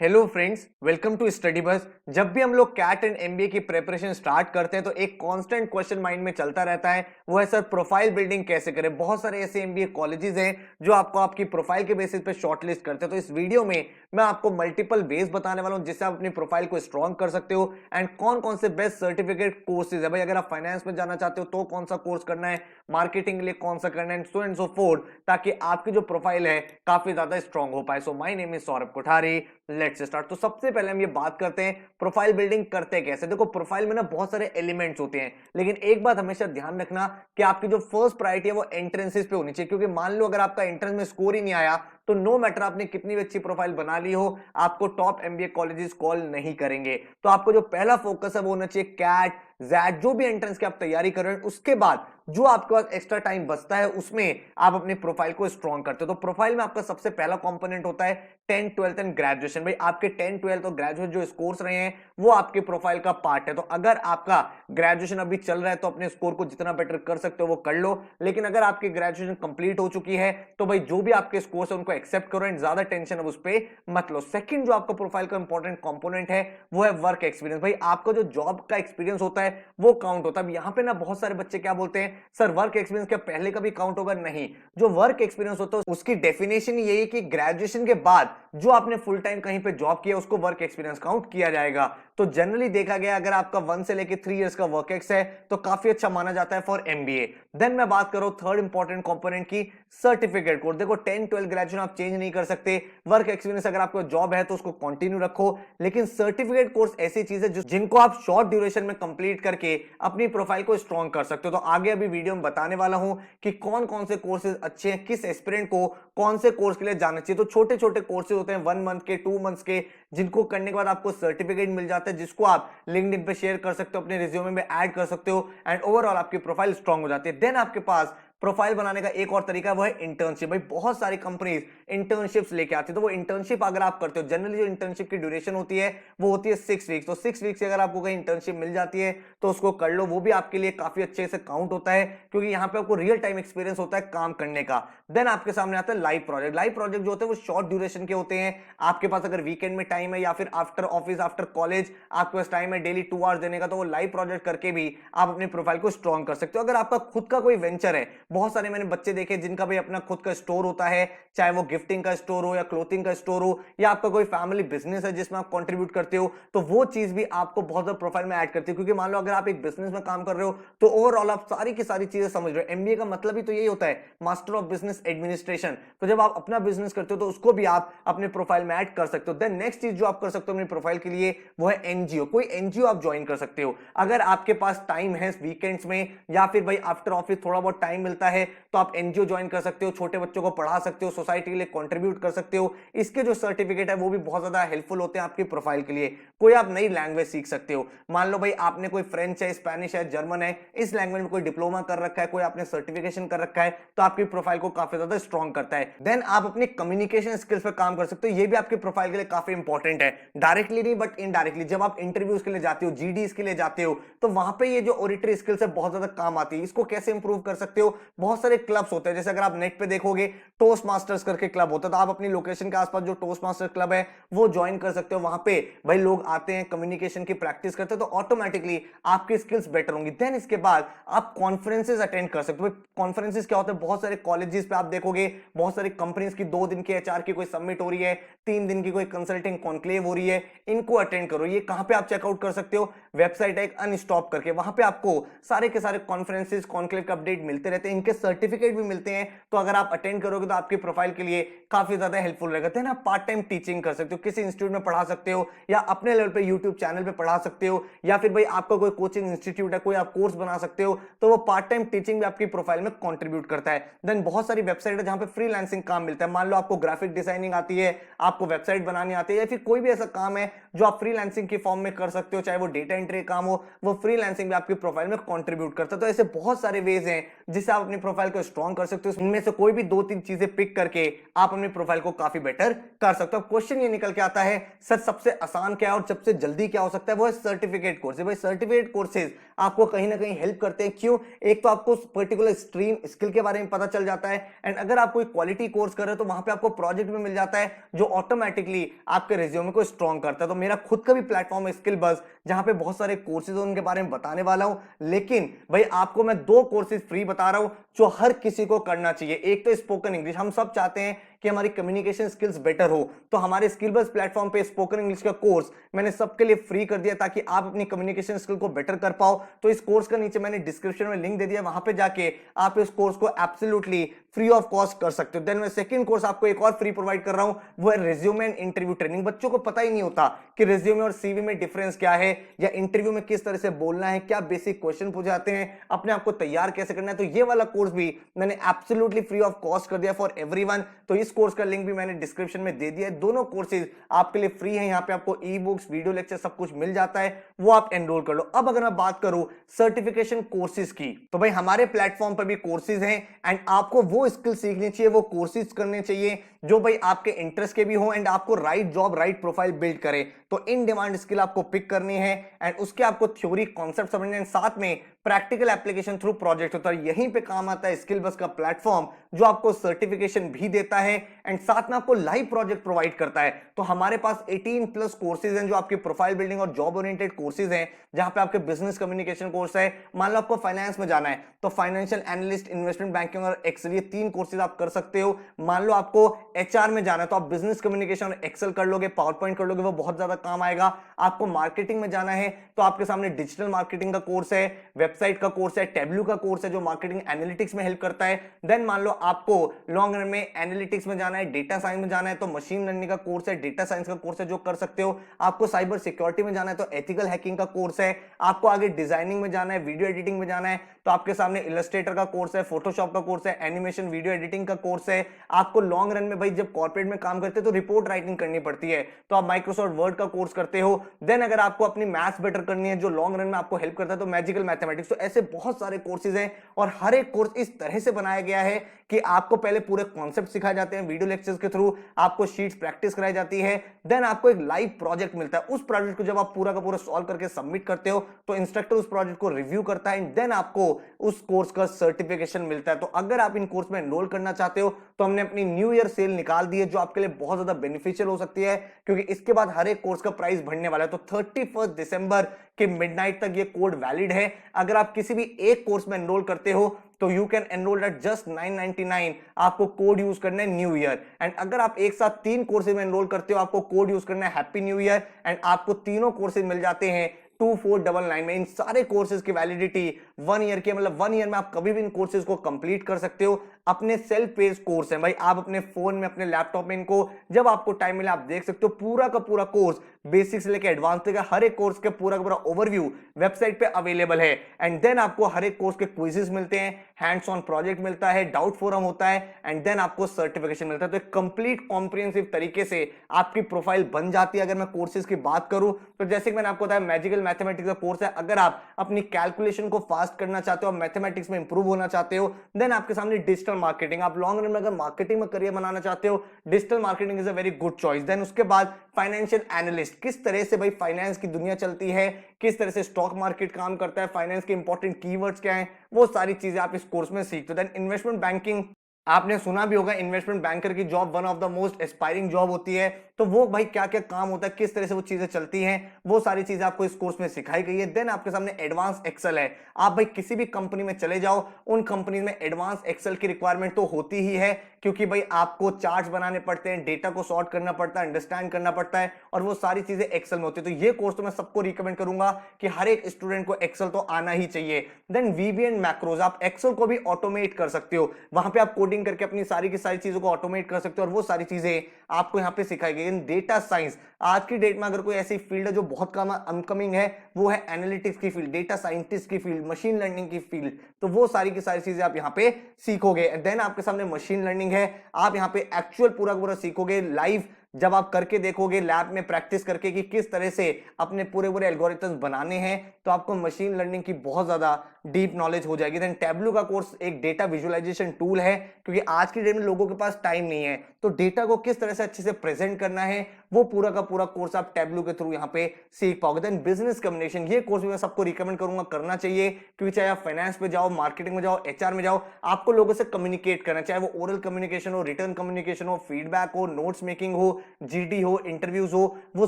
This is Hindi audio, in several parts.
Hello friends, welcome to study bus. जब भी हम लोग कैट एंड एमबीए की प्रिपरेशन स्टार्ट करते हैं तो एक कांस्टेंट क्वेश्चन माइंड में चलता रहता है, वो है सर प्रोफाइल बिल्डिंग कैसे करें। बहुत सारे ऐसे एमबीए कॉलेजेस हैं जो आपको आपकी प्रोफाइल के बेसिस पे शॉर्टलिस्ट करते हैं। तो इस वीडियो में मैं आपको मल्टीपल वेज बताने वाला हूं जिससे आप अपनी प्रोफाइल को स्ट्रॉन्ग कर सकते हो एंड कौन कौन से बेस्ट सर्टिफिकेट कोर्सेज है। भाई अगर आप फाइनेंस में जाना चाहते हो तो कौन सा कोर्स करना है, मार्केटिंग के लिए कौन सा करना है, सो एंड सो फोर्थ, ताकि आपकी जो प्रोफाइल है काफी ज्यादा स्ट्रॉन्ग हो पाए। So my name is Saurabh Kothari, let's start. तो सबसे पहले हम ये बात करते हैं प्रोफाइल बिल्डिंग करते कैसे। देखो, प्रोफाइल में ना बहुत सारे एलिमेंट्स होते हैं, लेकिन एक बात हमेशा ध्यान रखना कि आपकी जो फर्स्ट प्रायोरिटी है वो एंट्रेंसेस पे होनी चाहिए। क्योंकि मान लो अगर आपका एंट्रेंस में स्कोर ही नहीं आया तो नो मैटर आपने कितनी भी अच्छी प्रोफाइल बना ली हो, आपको टॉप एमबीए कॉलेजेस कॉल नहीं करेंगे। तो आपको जो पहला फोकस है वो होना चाहिए कैट जैट, जो भी एंट्रेंस की आप तैयारी कर रहे हैं उसके बाद जो आपके पास एक्स्ट्रा टाइम बचता है उसमें आप अपनी प्रोफाइल को स्ट्रॉन्ग करते हो। तो प्रोफाइल में आपका सबसे पहला कंपोनेंट होता है 10th 12th एंड ग्रेजुएशन। भाई आपके 10th 12th और ग्रेजुएट जो स्कोर्स रहे हैं वो आपके प्रोफाइल का पार्ट है। तो अगर आपका ग्रेजुएशन अभी चल रहा है तो अपने स्कोर को जितना बेटर कर सकते हो वो कर लो, लेकिन अगर आपकी ग्रेजुएशन कंप्लीट हो चुकी है तो भाई जो भी आपके स्कोर्स है उनको एक्सेप्ट करो एंड ज्यादा टेंशन अब उस पर मत लो। सेकंड जो आपका प्रोफाइल का इंपॉर्टेंट कंपोनेंट है वो है वर्क एक्सपीरियंस। भाई आपका जो जॉब का एक्सपीरियंस होता है वो काउंट होता है। अब यहां पे ना बहुत सारे बच्चे क्या बोलते हैं, सर वर्क एक्सपीरियंस क्या पहले का भी काउंट होगा? नहीं, जो वर्क एक्सपीरियंस होता है उसकी डेफिनेशन यही है कि ग्रेजुएशन के बाद जो आपने फुल टाइम कहीं पे जॉब किया उसको वर्क एक्सपीरियंस काउंट किया जाएगा। तो जनरली देखा गया अगर आपका 1 से लेके 3 इयर्स का वर्क एक्स है तो काफी अच्छा माना जाता है फॉर एमबीए। देन मैं बात करूं थर्ड इंपॉर्टेंट कंपोनेंट की, सर्टिफिकेट कोर्स। देखो 10 12 ग्रेजुएशन आप चेंज नहीं कर सकते, वर्क एक्सपीरियंस अगर आपको जॉब है तो उसको कंटिन्यू रखो, लेकिन सर्टिफिकेट कोर्स ऐसी चीज है जिनको आप शॉर्ट ड्यूरेशन में कंप्लीट करके अपनी प्रोफाइल को स्ट्रॉन्ग कर सकते हो। तो आगे अभी वीडियो में बताने वाला हूं कि कौन कौन से कोर्सेज अच्छे हैं, किस एस्पिरेंट को कौन से कोर्स के लिए जाना चाहिए। तो छोटे छोटे कोर्सेज होते हैं 1 मंथ के, 2 मंथ्स के, जिनको करने के बाद आपको सर्टिफिकेट मिल जाता है जिसको आप लिंक्डइन पे शेयर कर सकते हो, अपने रिज्यूमे में ऐड कर सकते हो एंड ओवरऑल आपकी प्रोफाइल स्ट्रॉन्ग हो जाती है। देन आपके पास प्रोफाइल बनाने का एक और तरीका है वो है इंटर्नशिप। भाई बहुत सारी कंपनीज इंटर्नशिप्स लेके आती है, तो वो इंटर्नशिप अगर आप करते हो, जनरली जो इंटर्नशिप की ड्यूरेशन होती है वो होती है 6 वीक्स। तो 6 वीक्स की अगर आपको कहीं इंटर्नशिप मिल जाती है तो उसको कर लो, वो भी आपके लिए काफी अच्छे से काउंट होता है क्योंकि यहाँ पे आपको रियल टाइम एक्सपीरियंस होता है काम करने का। देन आपके सामने आता है लाइव प्रोजेक्ट। लाइव प्रोजेक्ट जो होते हैं वो शॉर्ट ड्यूरेशन के होते हैं। आपके पास अगर वीकेंड में टाइम है या फिर आफ्टर ऑफिस आफ्टर कॉलेज आपके पास टाइम है डेली 2 आवर्स देने का, तो वो लाइव प्रोजेक्ट करके भी आप अपनी प्रोफाइल को स्ट्रॉन्ग कर सकते हो। अगर आपका खुद का कोई वेंचर है, बहुत सारे मैंने बच्चे देखे जिनका भी अपना खुद का स्टोर होता है, चाहे वो गिफ्टिंग का स्टोर हो या क्लोथिंग का स्टोर हो या आपका कोई फैमिली बिजनेस है जिसमें आप कंट्रीब्यूट करते हो, तो वो चीज भी आपको बहुत ज्यादा प्रोफाइल में ऐड करती है। क्योंकि मान लो अगर आप एक बिजनेस में काम कर रहे हो तो ओवरऑल आप सारी की सारी चीजें समझ रहे हो। एमबीए का मतलब ही तो यही होता है, मास्टर ऑफ बिजनेस एडमिनिस्ट्रेशन। तो जब आप अपना बिजनेस करते हो तो उसको भी आप अपने प्रोफाइल में ऐड कर सकते हो। देन नेक्स्ट चीज जो आप कर सकते हो अपनी प्रोफाइल के लिए वो है एनजीओ। कोई एनजीओ आप ज्वाइन कर सकते हो अगर आपके पास टाइम है वीकेंड्स में, या फिर भाई आफ्टर ऑफिस थोड़ा बहुत टाइम मिलता है तो आप एनजीओ ज्वाइन कर सकते हो, छोटे बच्चों को पढ़ा सकते हो, सोसाइटी के लिए कंट्रीब्यूट कर सकते हो। इसके जो सर्टिफिकेट है वो भी बहुत ज्यादा हेल्पफुल होते हैं आपकी प्रोफाइल के लिए। कोई आप नई लैंग्वेज सीख सकते हो, मान लो भाई आपने कोई फ्रेंच है, स्पेनिश है, जर्मन है, इस लैंग्वेज में कोई डिप्लोमा कर रखा है, कोई आपने सर्टिफिकेशन कर रखा है, तो आपकी प्रोफाइल को काफी ज्यादा स्ट्रॉन्ग करता है। देन आप अपनी कम्युनिकेशन स्किल्स पर काम कर सकते हो, ये भी आपकी प्रोफाइल के लिए काफी इंपॉर्टेंट है। डायरेक्टली नहीं बट इनडायरेक्टली, जब आप इंटरव्यूज के लिए जाते हो, जीडीज के लिए जाते हो, तो वहां पे ये जो ऑडिटरी स्किल्स है बहुत ज्यादा काम आती है। इसको कैसे इंप्रूव कर सकते हो, बहुत सारे क्लब्स होते हैं, जैसे अगर आप नेट पे देखोगे टोस्ट मास्टर्स करके क्लब होता है, तो आप अपनी लोकेशन के आसपास जो टोस्ट मास्टर क्लब है वो ज्वाइन कर सकते हो। वहां पे भाई लोग आते हैं, कम्युनिकेशन की प्रैक्टिस करते हैं, तो ऑटोमेटिकली आपकी स्किल्स बेटर होंगी। देन इसके बाद आप कॉन्फ्रेंसेस अटेंड कर सकते हो। कॉन्फ्रेंसेस क्या होते हैं, बहुत सारे कॉलेजेस पे आप देखोगे बहुत सारी कंपनीज की 2 दिन की एचआर की कोई समिट हो रही है, 3 दिन की कोई कंसल्टिंग कॉन्क्लेव हो रही है, इनको अटेंड करो। ये कहां पे आप चेकआउट कर सकते हो, वेबसाइट है एक अनस्टॉप करके, वहां पे आपको सारे के सारे कॉन्फ्रेंसेस कॉन्क्लेव के अपडेट मिलते रहते हैं, इनके सर्टिफिकेट भी मिलते हैं। तो अगर आप अटेंड करोगे तो आपकी प्रोफाइल के लिए काफी ज्यादा हेल्पफुल रहेगा। देन आप पार्ट टाइम टीचिंग कर सकते हो, किसी इंस्टीट्यूट में पढ़ा सकते हो या अपने लेवल पे यूट्यूब चैनल पे पढ़ा सकते हो, या फिर भाई आपका कोई कोचिंग इंस्टीट्यूट है, कोई आप कोर्स बना सकते हो, तो वो पार्ट टाइम टीचिंग भी आपकी प्रोफाइल में कंट्रीब्यूट करता है। देन बहुत सारी वेबसाइट है जहां पे फ्रीलांसिंग काम मिलता है। मान लो आपको ग्राफिक डिजाइनिंग आती है, आपको वेबसाइट बनानी आती है, या फिर कोई भी ऐसा काम है जो आप फ्रीलांसिंग की फॉर्म में कर सकते हो, चाहे वो डेटा एंट्री काम हो, वो फ्रीलांसिंग भी आपकी प्रोफाइल में कंट्रीब्यूट करता है। तो ऐसे बहुत सारे वेज हैं जिससे आप अपनी प्रोफाइल को स्ट्रॉन्ग कर सकते हो। इनमें से कोई भी 2-3 चीजें पिक करके आप अपनी प्रोफाइल को काफी बेटर कर सकते हो। क्वेश्चन ये निकल के आता है, सर सबसे आसान क्या है और सबसे जल्दी क्या हो सकता है? वो है सर्टिफिकेट कोर्सेज। भाई सर्टिफिकेट कोर्सेज आपको कहीं ना कहीं हेल्प करते हैं। क्यों? एक तो आपको पर्टिकुलर स्ट्रीम स्किल के बारे में पता चल जाता है, एंड अगर आप कोई क्वालिटी कोर्स कर रहे हो तो वहां पे आपको प्रोजेक्ट भी मिल जाता है जो ऑटोमेटिकली आपके रिज्यूमे को स्ट्रॉन्ग करता है। तो मेरा खुद का भी प्लेटफॉर्म है स्किल बस, जहां पे बहुत सारे कोर्सेज उनके बारे में बताने वाला हूं। लेकिन भाई आपको मैं 2 कोर्सेज फ्री बता रहा हूं जो हर किसी को करना चाहिए। एक तो स्पोकन इंग्लिश, हम सब चाहते हैं कि हमारी कम्युनिकेशन स्किल्स बेटर हो, तो हमारे स्किल बस प्लेटफॉर्म पे स्पोकन इंग्लिश का कोर्स मैंने सबके लिए फ्री कर दिया ताकि आप अपनी कम्युनिकेशन स्किल को बेटर कर पाओ। तो इस कोर्स का नीचे मैंने डिस्क्रिप्शन में लिंक दे दिया, वहां पे जाके आप इस कोर्स को एब्सोल्युटली फ्री ऑफ कॉस्ट कर सकते हो। देन मैं सेकंड कोर्स आपको एक और फ्री प्रोवाइड कर रहा हूं, वो है रिज्यूमे एंड इंटरव्यू ट्रेनिंग। बच्चों को पता ही नहीं होता कि रिज्यूमे और सीवी में डिफरेंस क्या है, या इंटरव्यू में किस तरह से बोलना है, क्या बेसिक क्वेश्चन पूछे जाते हैं, अपने आप को तैयार कैसे करना है। तो ये वाला कोर्स भी मैंने एब्सोल्युटली फ्री ऑफ कॉस्ट कर दिया फॉर एवरीवन। तो इस कोर्स का लिंक भी मैंने डिस्क्रिप्शन में दे दिया है। दोनों कोर्सेज आपके लिए फ्री है, यहां पे आपको ई बुक्स, वीडियो लेक्चर सब कुछ मिल जाता है, वो आप एनरोल कर लो। अब अगर मैं बात करूं सर्टिफिकेशन कोर्सेज की, तो भाई हमारे प्लेटफॉर्म पर भी कोर्सेज हैं, एंड आपको वो स्किल सीखनी चाहिए, वो कोर्सेज करने चाहिए जो भाई आपके इंटरेस्ट के भी हो एंड आपको right job, right profile build करे। तो इन डिमांड स्किल आपको पिक करनी है, एंड उसके आपको थ्योरी कॉन्सेप्ट समझने हैं, साथ में प्रैक्टिकल एप्लीकेशन थ्रू प्रोजेक्ट होता है। यहीं पे काम आता है स्किल बस का प्लेटफॉर्म, जो आपको सर्टिफिकेशन भी देता है एंड साथ में आपको लाइव प्रोजेक्ट प्रोवाइड करता है। तो हमारे पास 18 प्लस कोर्सेज हैं जो आपकी प्रोफाइल बिल्डिंग और जॉब ओरिएंटेड कोर्सेज हैं, जहां पे आपके बिजनेस कम्युनिकेशन कोर्स है। मान लो आपको फाइनेंस में जाना है तो फाइनेंशियल एनालिस्ट, इन्वेस्टमेंट बैंकिंग और एक्सेल, ये 3 कोर्सेज आप कर सकते हो। मान लो आपको एचआर में जाना है तो आप बिजनेस कम्युनिकेशन और एक्सेल कर लोगे, पावर पॉइंट कर लोगे, वो बहुत ज्यादा काम आएगा। आपको मार्केटिंग में जाना है तो आपके सामने डिजिटल मार्केटिंग का कोर्स है, वेबसाइट का कोर्स है, टेब्लू का कोर्स है जो मार्केटिंग एनालिटिक्स में हेल्प करता है। देन मान लो आपको लॉन्ग रन में एनालिटिक्स में जाना है, डेटा साइंस में जाना है तो मशीन लर्निंग का कोर्स है, डेटा साइंस का कोर्स है जो कर सकते हो। आपको साइबर सिक्योरिटी में जाना है तो एथिकल हैकिंग का कोर्स है। आपको आगे डिजाइनिंग में जाना है, वीडियो एडिटिंग में जाना है तो आपके सामने इलस्ट्रेटर का कोर्स है, फोटोशॉप का कोर्स है, एनिमेशन वीडियो एडिटिंग का कोर्स है। आपको लॉन्ग रन में भाई जब कॉर्पोरेट में काम करते हो तो रिपोर्ट राइटिंग करनी पड़ती है तो आप माइक्रोसॉफ्ट वर्ड का कोर्स करते हो। देन अगर आपको अपनी मैथ्स बेटर करनी है जो लॉन्ग रन में आपको हेल्प करता है तो मैजिकल मैथमेटिक्स। तो ऐसे बहुत सारे कोर्सेज हैं और हर एक कोर्स इस तरह से बनाया गया है कि आपको पहले पूरे कॉन्सेप्ट सिखाए जाते हैं, वीडियो लेक्चर्स के थ्रू आपको शीट्स प्रैक्टिस कराई जाती है। देन आपको एक लाइव प्रोजेक्ट मिलता है, उस प्रोजेक्ट को जब आप पूरा का पूरा सॉल्व करके सबमिट करते हो तो इंस्ट्रक्टर उस प्रोजेक्ट को रिव्यू करता है एंड देन आपको उस कोर्स का सर्टिफिकेशन मिलता है। तो अगर आप इन कोर्स में एनरोल करना चाहते हो तो हमने अपनी न्यू ईयर सेल निकाल दी है जो आपके लिए बहुत ज्यादा बेनिफिशियल हो सकती है, क्योंकि इसके बाद हर एक कोर्स का प्राइस बढ़ने वाला है। तो 31 दिसंबर के मिडनाइट तक ये कोड वैलिड है। अगर आप किसी भी एक कोर्स में एनरोल करते हो तो you can enroll at just 999। आपको कोड यूज करना है न्यू ईयर, एंड अगर आप एक साथ 3 कोर्सेज में एनरोल करते हो आपको कोड यूज करना है हैप्पी न्यू ईयर, एंड आपको तीनों कोर्सेज मिल जाते हैं 2499 में। इन सारे कोर्सेज की वैलिडिटी 1 ईयर की, मतलब 1 ईयर में आप कभी भी इन कोर्सेज को कंप्लीट कर सकते हो। अपने सेल्फ पेज कोर्स है भाई, आप अपने फोन में, अपने लैपटॉप में इनको जब आपको टाइम मिले आप देख सकते हो। पूरा का पूरा कोर्स बेसिक से लेकर एडवांस तक हर एक कोर्स के पूरा का पूरा ओवरव्यू वेबसाइट पे अवेलेबल है। एंड देन आपको हर एक कोर्स के क्विजेस मिलते हैं, हैंड्स ऑन प्रोजेक्ट मिलता है, डाउट फोरम होता है, एंड देन आपको सर्टिफिकेशन मिलता है। तो एक कंप्लीट कॉम्प्रिहेंसिव तरीके से आपकी प्रोफाइल बन जाती है। अगर मैं कोर्सेज की बात करूं तो जैसे कि मैंने आपको बताया मैजिकल मैथमेटिक्स का कोर्स है। अगर आप अपनी कैलकुलेशन को फास्ट करना चाहते हो, मैथमेटिक्स में इंप्रूव होना चाहते हो, देन आपके सामने डिजिटल मार्केटिंग, आप लॉन्ग रन में अगर मार्केटिंग में करियर बनाना चाहते हो, digital marketing is a very good choice. Then उसके बाद फाइनेंशियल एनालिस्ट, किस तरह से भाई फाइनेंस की दुनिया चलती है, किस तरह से स्टॉक मार्केट काम करता है, फाइनेंस के इंपॉर्टेंट कीवर्ड्स क्या हैं, वो सारी चीजें आप इस कोर्स में सीखते हो। देन इन्वेस्टमेंट बैंकिंग, आपने सुना भी होगा इन्वेस्टमेंट बैंकर की job one of the most aspiring job होती है। तो वो भाई क्या क्या काम होता है, किस तरह से वो चीजें चलती हैं, वो सारी चीजें आपको इस कोर्स में सिखाई गई है। देन आपके सामने एडवांस एक्सेल है। आप भाई किसी भी कंपनी में चले जाओ, उन कंपनी में एडवांस एक्सेल की रिक्वायरमेंट तो होती ही है, क्योंकि भाई आपको चार्ट्स बनाने पड़ते हैं, डेटा को सॉर्ट करना पड़ता है, अंडरस्टैंड करना पड़ता है, और वो सारी चीजें एक्सेल में होती है। तो ये कोर्स तो मैं सबको रिकमेंड करूंगा कि हर एक स्टूडेंट को एक्सेल तो आना ही चाहिए। देन वीबी एंड मैक्रोज, आप एक्सेल को भी ऑटोमेट कर सकते हो, वहां पे आप कोडिंग करके अपनी सारी की सारी चीजों को ऑटोमेट कर सकते हो, और वो सारी चीजें आपको यहाँ पे सिखाई गई। डेटा साइंस, आज की डेट में अगर कोई ऐसी फील्ड है जो बहुत कम अनकमिंग है, वो है एनालिटिक्स की फील्ड, डेटा साइंटिस्ट की फील्ड, मशीन लर्निंग की फील्ड। तो वो सारी की सारी चीजें आप यहाँ पे सीखोगे। देन आपके सामने मशीन लर्निंग है, आप यहाँ पे एक्चुअल पूरा पूरा सीखोगे, लाइव जब आप करके देखोगे लैब में प्रैक्टिस करके कि किस तरह से अपने पूरे पूरे एल्गोरिथम्स बनाने हैं, तो आपको मशीन लर्निंग की बहुत ज्यादा डीप नॉलेज हो जाएगी। देन टैबलू का कोर्स एक डेटा विजुअलाइजेशन टूल है, क्योंकि आज की डेट में लोगों के पास टाइम नहीं है, तो डेटा को किस तरह से अच्छे से प्रेजेंट करना है वो पूरा का पूरा कोर्स आप टैबलू के थ्रू यहाँ पे सीख पाओगे। देन बिजनेस कम्युनिकेशन, ये कोर्स भी मैं सबको रिकमेंड करूंगा, करना चाहिए, क्योंकि चाहे आप फाइनेंस में जाओ, मार्केटिंग में जाओ, एचआर में जाओ, आपको लोगों से कम्युनिकेट करना, चाहे वो ओरल कम्युनिकेशन हो, रिटर्न कम्युनिकेशन हो, फीडबैक हो, नोट्स मेकिंग हो, जीडी हो, इंटरव्यूज हो, वो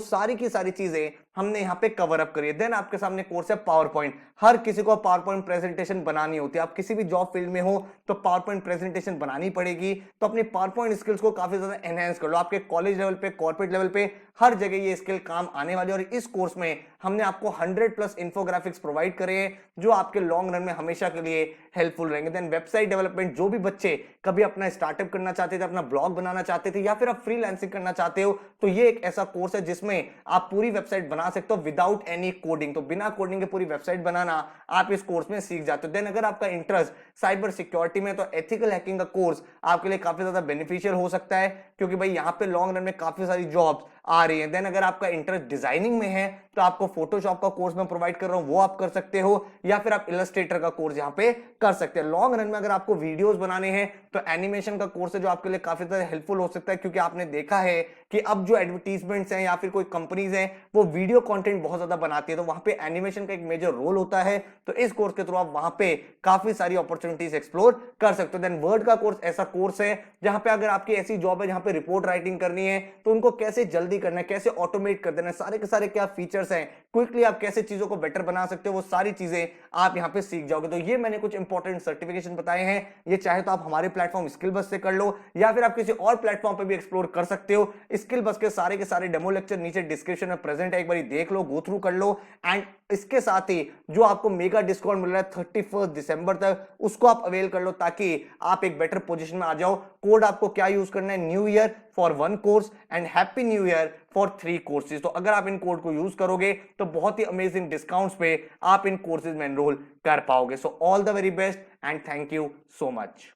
सारी की सारी चीजें हमने यहाँ पे कवर अप करी है। देन आपके सामने कोर्स है पावर पॉइंट। हर किसी को पावर पॉइंट प्रेजेंटेशन बनानी होती है, आप किसी भी जॉब फील्ड में हो तो पावर पॉइंट प्रेजेंटेशन बनानी पड़ेगी, तो अपनी पावर पॉइंट स्किल्स को काफी ज्यादा एनहेंस कर लो। आपके कॉलेज लेवल पे, कॉर्पोरेट लेवल पे, हर जगह ये स्किल काम आने वाली है। और इस कोर्स में हमने आपको 100+ इंफोग्राफिक्स प्रोवाइड करे हैं जो आपके लॉन्ग रन में हमेशा के लिए हेल्पफुल रहेंगे। देन वेबसाइट डेवलपमेंट, जो भी बच्चे कभी अपना स्टार्टअप करना चाहते थे, अपना ब्लॉग बनाना चाहते थे, या फिर आप फ्रीलांसिंग करना चाहते हो, तो ये एक ऐसा कोर्स है जिसमें आप पूरी वेबसाइट बना सकते हो विदाउट एनी कोडिंग। तो बिना कोडिंग के पूरी वेबसाइट बनाना आप इस कोर्स में सीख जाते हो। देन अगर आपका इंटरेस्ट साइबर सिक्योरिटी में, तो एथिकल हैकिंग का कोर्स आपके लिए काफी ज्यादा बेनिफिशियल हो सकता है, क्योंकि भाई यहाँ पे लॉन्ग रन में काफी सारी जॉब्स आ रही है। देन अगर आपका इंटरेस्ट डिजाइनिंग में है, तो आपको फोटोशॉप का कोर्स मैं प्रोवाइड कर रहा हूं, वो आप कर सकते हो, या फिर आप इलस्ट्रेटर का कोर्स यहां पे कर सकते हैं। लॉन्ग रन में अगर आपको वीडियोस बनाने हैं, तो एनिमेशन का कोर्स है जो आपके लिए काफी ज्यादा हेल्पफुल हो सकता है, क्योंकि आपने देखा है कि अब जो एडवर्टीजमेंट्स हैं या फिर कोई कंपनीज हैं वो वीडियो कंटेंट बहुत ज्यादा बनाती है, तो वहां पे एनिमेशन का एक मेजर रोल होता है। तो इस कोर्स के थ्रू आप वहां पे काफी सारी अपॉर्चुनिटीज एक्सप्लोर कर सकते हो। देन वर्ड का कोर्स ऐसा कोर्स है जहां पे अगर आपकी ऐसी जॉब है जहां पे रिपोर्ट राइटिंग करनी है, तो उनको कैसे जल्दी करना है, कैसे ऑटोमेट कर देना है, सारे के सारे क्या फीचर्स हैं, क्विकली आप कैसे चीजों को बेटर बना सकते हो, वो सारी चीजें आप यहां पे सीख जाओगे। तो ये मैंने कुछ इंपॉर्टेंट सर्टिफिकेशन बताए हैं, ये चाहे तो आप हमारे प्लेटफॉर्म स्किल बस से कर लो, या फिर आप किसी और प्लेटफॉर्म पे भी एक्सप्लोर कर सकते हो। स्किल बस के सारे डेमो लेक्चर नीचे डिस्क्रिप्शन में प्रेजेंट है, एक बार देख लो, गो थ्रू कर लो। एंड इसके साथ ही जो आपको मेगा डिस्काउंट मिल रहा है 31 दिसंबर तक, उसको आप अवेल कर लो, ताकि आप एक बेटर पोजीशन में आ जाओ। कोड आपको क्या यूज करना है, new year for 1 course and happy new year for 3 courses. तो अगर आप इन कोड को यूज करोगे तो बहुत ही अमेजिंग डिस्काउंट्स पे आप इन कोर्सेज में एनरोल कर पाओगे। So all the very best and thank you so much.